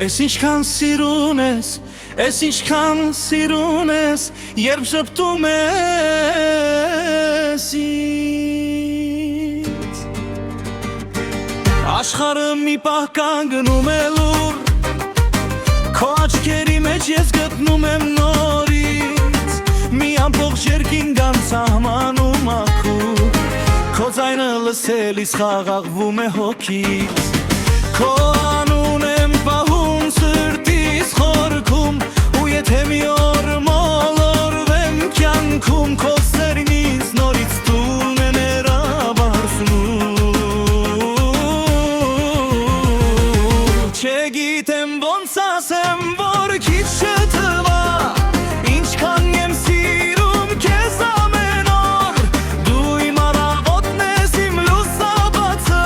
Ես ինչքան սիրուն ես, ես ինչքան սիրուն ես, երբ շպտում ես ինձ Աշխարհը մի պահ կանգնում է լուր Քո աչքերի մեջ ես գտնում եմ նորից Մի ամբողջ երկինք անսահմանում ակուր Քո ձայնը լսելիս խաղաղվում է հոգից Քո անուն եմ պահում սրտիս խորքում Ու եթե մի օր մոլորվեմ կյանքում Քո սերն ինձ նորից տուն է ներաբարձնում Չգիտեմ ոնց ասեմ, որ քիչ չթվա Ինչքան եմ սիրում քեզ ամեն օր Դու իմ առավոտն ես, իմ լուսաբացը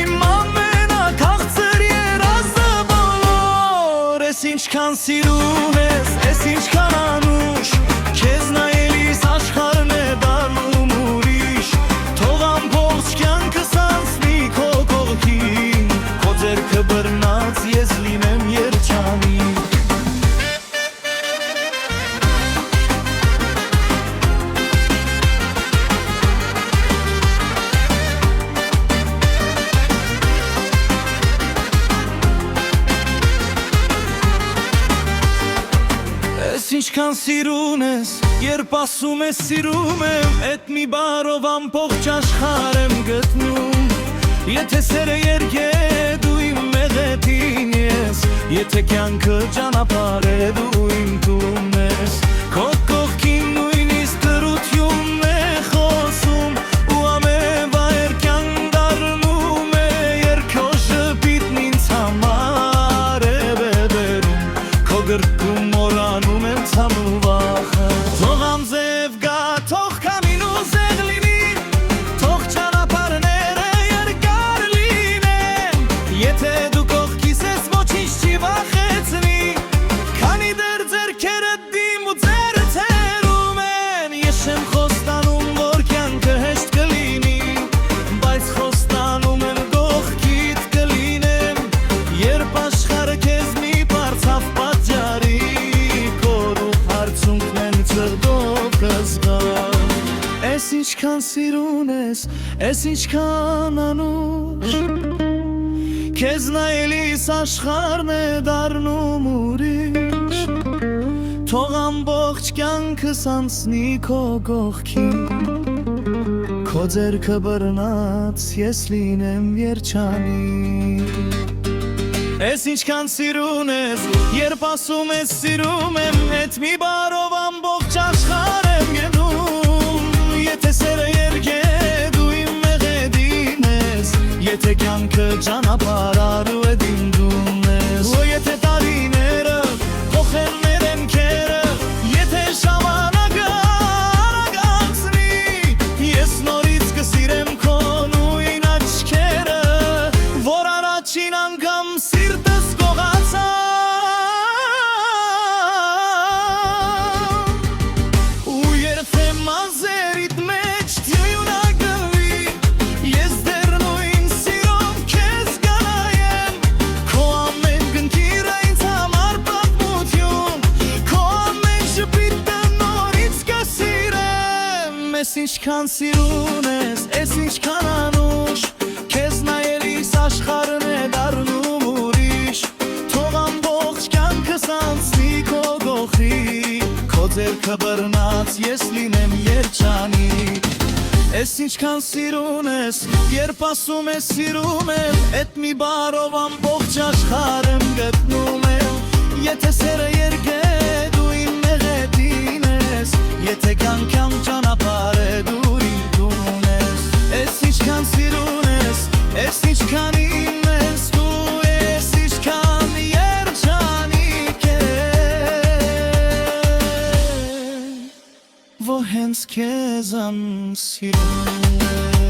Իմ ամենաքաղցր երազը բոլոր Ես ինչքան սիրում ես, ես ինչքան անուշ Քեզ նայելիս աշխարհն է դառնում ուրիշ Թող ամբողջ կյանքս անցնի քո կողքին Քո ձեռքը բռնած ես լինեմ երջանիկ Ես ինչքան սիրուն ես, երբ ասում ես սիրում եմ Էդ մի բարով ամբողջ աշխարհ եմ գտնում Եթե սերը երգ է դու իմ մեղեդին ես Եթե կյանքը ճանապարհ է դու իմ տունն ես Քո կողքին նույնիսկ դրությունն է խոսում Ու ամենավայր կյանք դառնում է Երբ քո շփիտն ինձ համար է բերում Քո գրկում մորանում եմ ցավու վախը Թող անձև գա, թող կամին ու զեղ լինի Թող ճանապարհները երկար լինեն Եթե դու կողքիս ես ոչինչ չի վախեցնի Քանի դեռ ձեռքերը դիմ ու ձերը ցերում են Ես չեմ խոստանում, որ կյանքը հեշտ կլինի Բայց խոստանում եմ կողքիդ կլինեմ Երբ աշխարհը քեզ մի բարձավ պատճառի Քո հարցունքն են ծղդով կզգա Ես ինչքան սիրուն ես, ես ինչքան անուշ Քեզ նայելիս աշխարհն է դառնում ուրիշ Թող ամբողջ կյանքս անցնի քո կողքին Քո ձեռքը բռնած ես լինեմ երջանիկ Ես ինչքան սիրուն ես, երբ ասում ես սիրում եմ Էդ մի բարով ամբողջ աշխարհ եմ գնում Եթե սերը երգ է դու իմ մեղեդին ես Եթե կյանքը ճանապարհ է դիմդում ես Ու եթե տարիները փոխեն մեր դեմքերը Եթե ժամանակը արագ անցնի Ես նորից կսիրեմ քո նույն աչքերը Որ առաջին անգամ սիրտս գողացա Ու երբեմ ազերիդ մեջ թյունագվի Ես դեռ նույն սիրով քեզ կանայեմ Քո ամեն գնքիրը ինձ համար պատմություն Քո ամեն շպիտը նորից կսիրեմ Ես ինչքան սիրուն ես, ես ինչքան անուշ Քեզ նայելիս աշխարհն է դառնում ուրիշ Թող ամբողջ կյանքս անցնի քո գլխի Քո ձեռքը բռնած ես լինեմ երջանիկ Ես ինչքան սիրուն ես, երբ ասում ես սիրում եմ Էդ մի բարով ամբողջ աշխարհ եմ գտնում եմ Եթե սերը երգ է դու իմ մեղեդին ես Եթե կյանքամ ճանապարհ է դու իմ տունն ես Ես ինչքան սիրուն ես, ես ինչքան իմ ես Դու ես ինչքան երջանիկ Որ հենց քեզ եմ սիրում